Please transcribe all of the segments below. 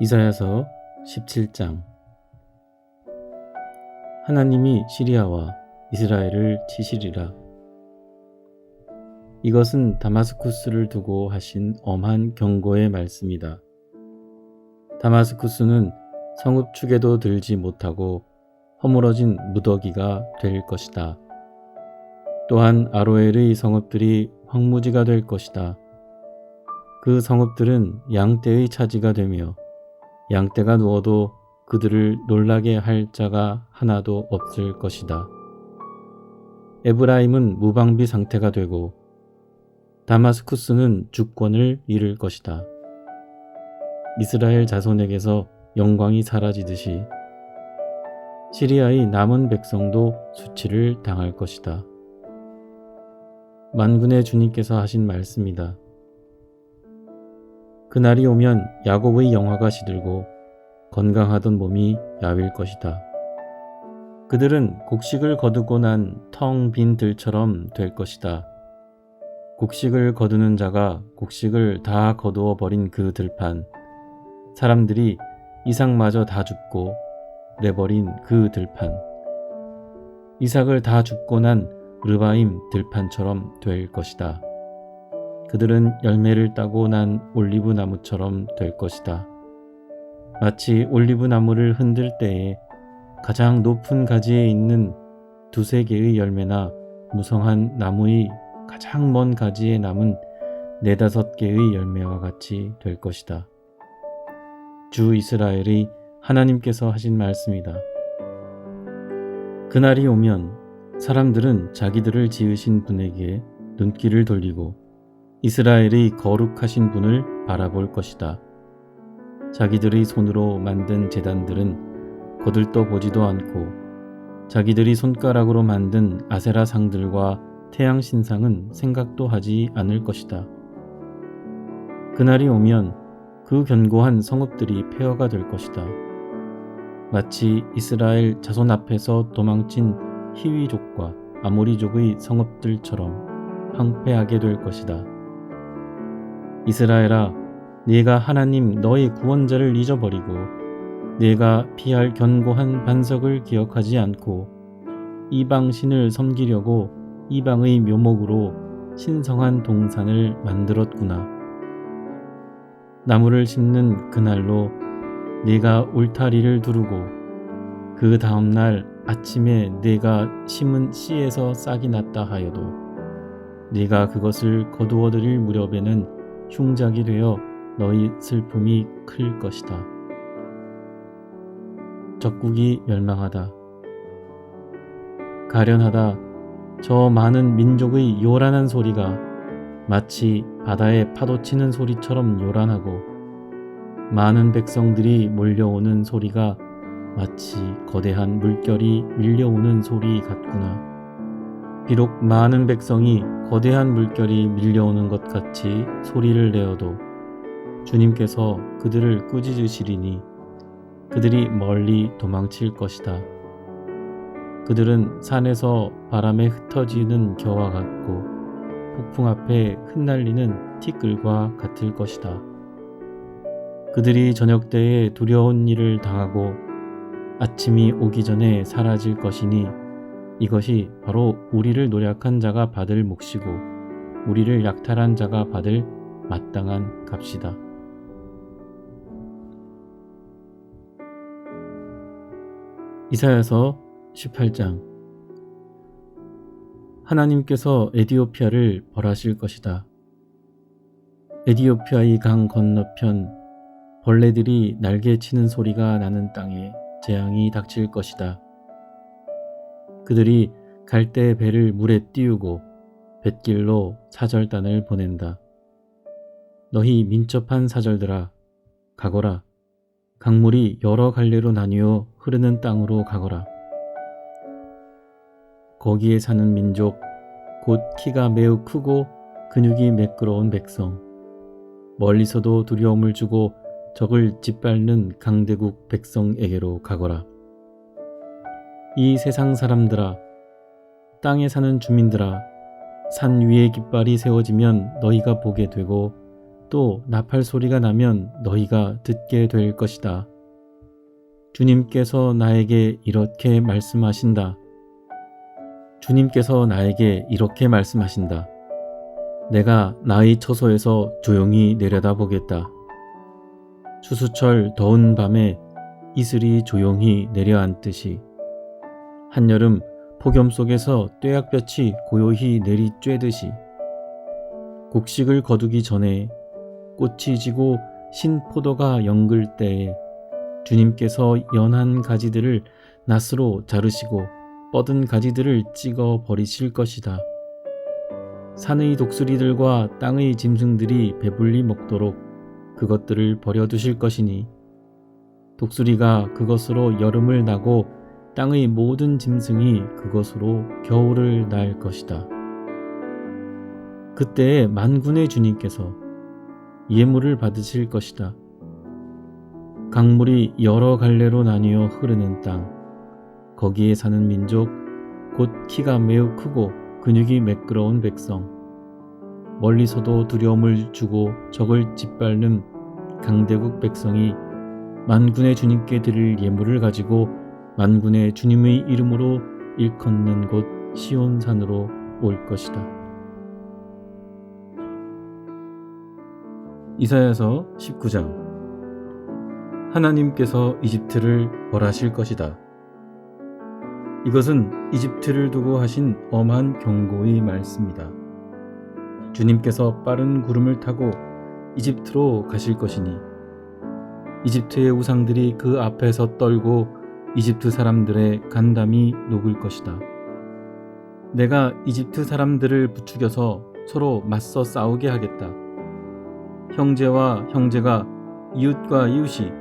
이사야서 17장. 하나님이 시리아와 이스라엘을 치시리라. 이것은 다마스쿠스를 두고 하신 엄한 경고의 말씀이다. 다마스쿠스는 성읍축에도 들지 못하고 허물어진 무더기가 될 것이다. 또한 아로엘의 성읍들이 황무지가 될 것이다. 그 성읍들은 양떼의 차지가 되며 양떼가 누워도 그들을 놀라게 할 자가 하나도 없을 것이다. 에브라임은 무방비 상태가 되고 다마스쿠스는 주권을 잃을 것이다. 이스라엘 자손에게서 영광이 사라지듯이 시리아의 남은 백성도 수치를 당할 것이다. 만군의 주님께서 하신 말씀이다. 그날이 오면 야곱의 영화가 시들고 건강하던 몸이 야윌 것이다. 그들은 곡식을 거두고 난 텅 빈 들처럼 될 것이다. 곡식을 거두는 자가 곡식을 다 거두어 버린 그 들판, 사람들이 이삭마저 다 줍고 내버린 그 들판, 이삭을 다 줍고 난 르바임 들판처럼 될 것이다. 그들은 열매를 따고 난 올리브 나무처럼 될 것이다. 마치 올리브 나무를 흔들 때에 가장 높은 가지에 있는 두세 개의 열매나 무성한 나무의 가장 먼 가지에 남은 네다섯 개의 열매와 같이 될 것이다. 주 이스라엘의 하나님께서 하신 말씀이다. 그날이 오면 사람들은 자기들을 지으신 분에게 눈길을 돌리고 이스라엘의 거룩하신 분을 바라볼 것이다. 자기들의 손으로 만든 제단들은 거들떠 보지도 않고 자기들이 손가락으로 만든 아세라 상들과 태양 신상은 생각도 하지 않을 것이다. 그날이 오면 그 견고한 성읍들이 폐허가 될 것이다. 마치 이스라엘 자손 앞에서 도망친 히위족과 아모리족의 성읍들처럼 황폐하게 될 것이다. 이스라엘아, 네가 하나님 너의 구원자를 잊어버리고 네가 피할 견고한 반석을 기억하지 않고 이방 신을 섬기려고 이방의 묘목으로 신성한 동산을 만들었구나. 나무를 심는 그날로 네가 울타리를 두르고 그 다음날 아침에 네가 심은 씨에서 싹이 났다 하여도 네가 그것을 거두어들일 무렵에는 흉작이 되어 너희 슬픔이 클 것이다. 적국이 멸망하다. 가련하다. 저 많은 민족의 요란한 소리가 마치 바다에 파도치는 소리처럼 요란하고 많은 백성들이 몰려오는 소리가 마치 거대한 물결이 밀려오는 소리 같구나. 비록 많은 백성이 거대한 물결이 밀려오는 것 같이 소리를 내어도 주님께서 그들을 꾸짖으시리니 그들이 멀리 도망칠 것이다. 그들은 산에서 바람에 흩어지는 겨와 같고 폭풍 앞에 흩날리는 티끌과 같을 것이다. 그들이 저녁 때에 두려운 일을 당하고 아침이 오기 전에 사라질 것이니 이것이 바로 우리를 노력한 자가 받을 몫이고 우리를 약탈한 자가 받을 마땅한 값이다. 이사야서 18장. 하나님께서 에디오피아를 벌하실 것이다. 에디오피아의 강 건너편 벌레들이 날개치는 소리가 나는 땅에 재앙이 닥칠 것이다. 그들이 갈대 배를 물에 띄우고 뱃길로 사절단을 보낸다. 너희 민첩한 사절들아, 가거라. 강물이 여러 갈래로 나뉘어 흐르는 땅으로 가거라. 거기에 사는 민족, 곧 키가 매우 크고 근육이 매끄러운 백성, 멀리서도 두려움을 주고 적을 짓밟는 강대국 백성에게로 가거라. 이 세상 사람들아, 땅에 사는 주민들아, 산 위에 깃발이 세워지면 너희가 보게 되고 또 나팔 소리가 나면 너희가 듣게 될 것이다. 주님께서 나에게 이렇게 말씀하신다. 주님께서 나에게 이렇게 말씀하신다. 내가 나의 처소에서 조용히 내려다보겠다. 추수철 더운 밤에 이슬이 조용히 내려앉듯이 한여름 폭염 속에서 뙤약볕이 고요히 내리쬐듯이 곡식을 거두기 전에 꽃이 지고 신포도가 연글 때에 주님께서 연한 가지들을 낫으로 자르시고 뻗은 가지들을 찍어 버리실 것이다. 산의 독수리들과 땅의 짐승들이 배불리 먹도록 그것들을 버려두실 것이니 독수리가 그것으로 여름을 나고 땅의 모든 짐승이 그것으로 겨울을 날 것이다. 그때에 만군의 주님께서 예물을 받으실 것이다. 강물이 여러 갈래로 나뉘어 흐르는 땅, 거기에 사는 민족, 곧 키가 매우 크고 근육이 매끄러운 백성, 멀리서도 두려움을 주고 적을 짓밟는 강대국 백성이 만군의 주님께 드릴 예물을 가지고 만군의 주님의 이름으로 일컫는 곳 시온산으로 올 것이다. 이사야서 19장. 하나님께서 이집트를 벌하실 것이다. 이것은 이집트를 두고 하신 엄한 경고의 말씀이다. 주님께서 빠른 구름을 타고 이집트로 가실 것이니 이집트의 우상들이 그 앞에서 떨고 이집트 사람들의 간담이 녹을 것이다. 내가 이집트 사람들을 부추겨서 서로 맞서 싸우게 하겠다. 형제와 형제가 이웃과 이웃이,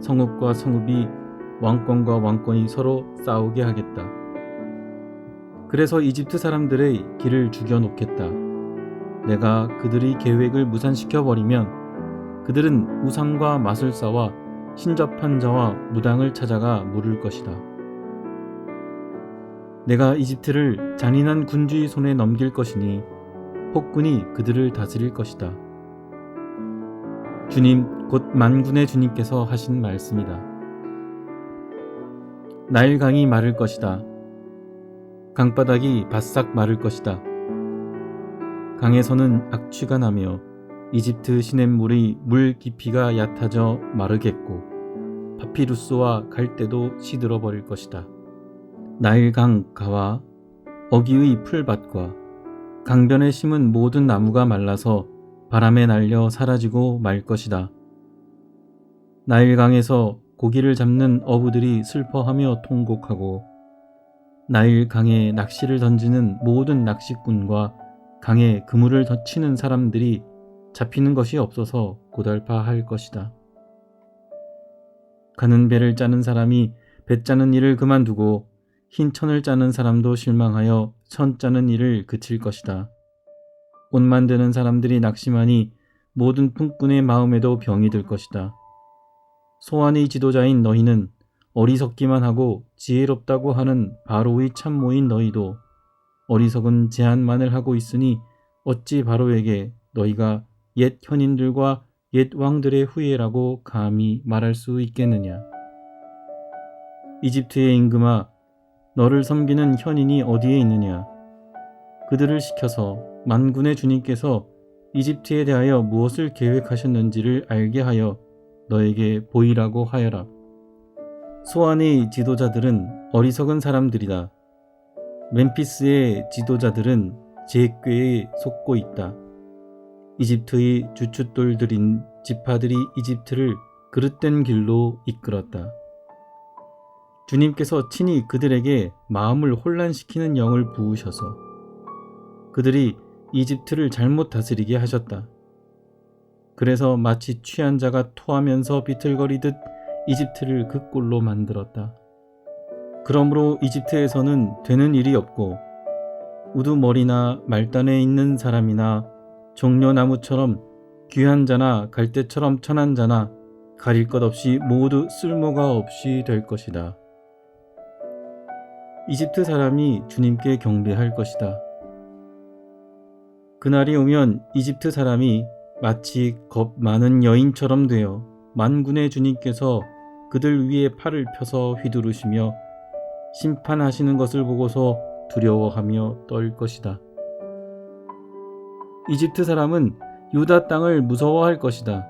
성읍과 성읍이, 왕권과 왕권이 서로 싸우게 하겠다. 그래서 이집트 사람들의 길을 죽여놓겠다. 내가 그들의 계획을 무산시켜 버리면 그들은 우상과 마술사와 신접한 자와 무당을 찾아가 물을 것이다. 내가 이집트를 잔인한 군주의 손에 넘길 것이니 폭군이 그들을 다스릴 것이다. 주님 곧 만군의 주님께서 하신 말씀이다. 나일강이 마를 것이다. 강바닥이 바싹 마를 것이다. 강에서는 악취가 나며 이집트 시냇물의 물 깊이가 얕아져 마르겠고 파피루스와 갈대도 시들어 버릴 것이다. 나일강 가와 어기의 풀밭과 강변에 심은 모든 나무가 말라서 바람에 날려 사라지고 말 것이다. 나일강에서 고기를 잡는 어부들이 슬퍼하며 통곡하고 나일강에 낚시를 던지는 모든 낚시꾼과 강에 그물을 덧치는 사람들이 잡히는 것이 없어서 고달파할 것이다. 가는 배를 짜는 사람이 배 짜는 일을 그만두고 흰 천을 짜는 사람도 실망하여 천 짜는 일을 그칠 것이다. 옷 만드는 사람들이 낙심하니 모든 품꾼의 마음에도 병이 들 것이다. 소환의 지도자인 너희는 어리석기만 하고 지혜롭다고 하는 바로의 참모인 너희도 어리석은 제안만을 하고 있으니 어찌 바로에게 너희가 옛 현인들과 옛 왕들의 후예라고 감히 말할 수 있겠느냐. 이집트의 임금아, 너를 섬기는 현인이 어디에 있느냐. 그들을 시켜서 만군의 주님께서 이집트에 대하여 무엇을 계획하셨는지를 알게 하여 너에게 보이라고 하여라. 소안의 지도자들은 어리석은 사람들이다. 멤피스의 지도자들은 제 꾀에 속고 있다. 이집트의 주춧돌들인 지파들이 이집트를 그릇된 길로 이끌었다. 주님께서 친히 그들에게 마음을 혼란시키는 영을 부으셔서 그들이 이집트를 잘못 다스리게 하셨다. 그래서 마치 취한 자가 토하면서 비틀거리듯 이집트를 그 꼴로 만들었다. 그러므로 이집트에서는 되는 일이 없고 우두머리나 말단에 있는 사람이나 종려나무처럼 귀한 자나 갈대처럼 천한 자나 가릴 것 없이 모두 쓸모가 없이 될 것이다. 이집트 사람이 주님께 경배할 것이다. 그날이 오면 이집트 사람이 마치 겁 많은 여인처럼 되어 만군의 주님께서 그들 위에 팔을 펴서 휘두르시며 심판하시는 것을 보고서 두려워하며 떨 것이다. 이집트 사람은 유다 땅을 무서워할 것이다.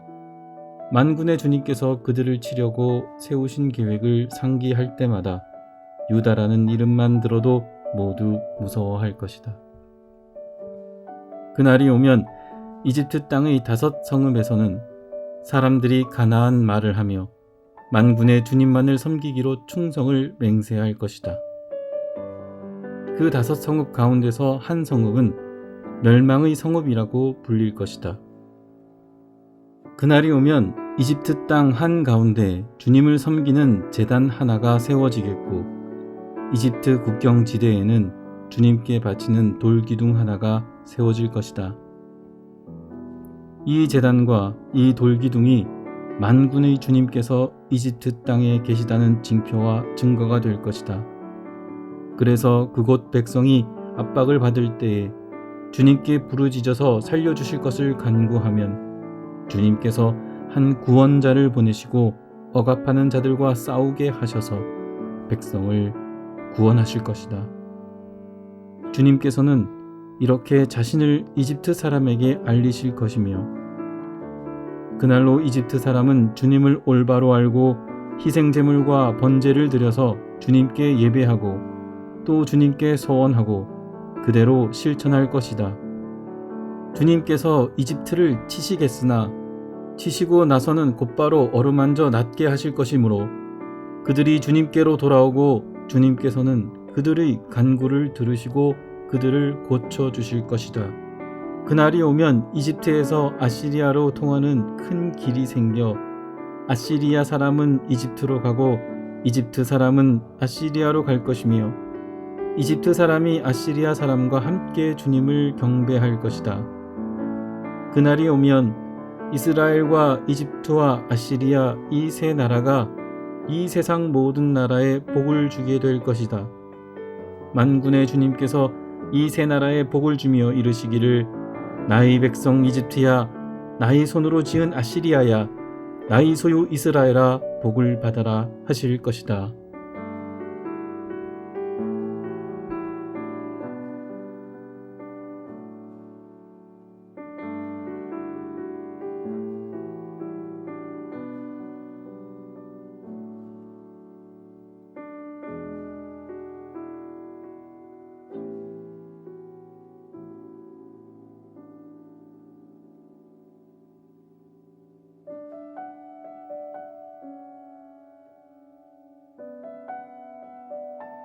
만군의 주님께서 그들을 치려고 세우신 계획을 상기할 때마다 유다라는 이름만 들어도 모두 무서워할 것이다. 그날이 오면 이집트 땅의 5 성읍에서는 사람들이 가나안 말을 하며 만군의 주님만을 섬기기로 충성을 맹세할 것이다. 그 5 성읍 가운데서 한 성읍은 멸망의 성읍이라고 불릴 것이다. 그날이 오면 이집트 땅 한가운데 주님을 섬기는 제단 하나가 세워지겠고 이집트 국경 지대에는 주님께 바치는 돌기둥 하나가 세워질 것이다. 이 제단과 이 돌기둥이 만군의 주님께서 이집트 땅에 계시다는 징표와 증거가 될 것이다. 그래서 그곳 백성이 압박을 받을 때에 주님께 부르짖어서 살려주실 것을 간구하면 주님께서 한 구원자를 보내시고 억압하는 자들과 싸우게 하셔서 백성을 구원하실 것이다. 주님께서는 이렇게 자신을 이집트 사람에게 알리실 것이며 그날로 이집트 사람은 주님을 올바로 알고 희생제물과 번제를 드려서 주님께 예배하고 또 주님께 서원하고 그대로 실천할 것이다. 주님께서 이집트를 치시겠으나 치시고 나서는 곧바로 어루만져 낫게 하실 것이므로 그들이 주님께로 돌아오고 주님께서는 그들의 간구를 들으시고 그들을 고쳐주실 것이다. 그날이 오면 이집트에서 아시리아로 통하는 큰 길이 생겨 아시리아 사람은 이집트로 가고 이집트 사람은 아시리아로 갈 것이며 이집트 사람이 아시리아 사람과 함께 주님을 경배할 것이다. 그날이 오면 이스라엘과 이집트와 아시리아 이 3 나라가 이 세상 모든 나라에 복을 주게 될 것이다. 만군의 주님께서 이 3 나라에 복을 주며 이르시기를 나의 백성 이집트야, 나의 손으로 지은 아시리아야, 나의 소유 이스라엘아 복을 받아라 하실 것이다.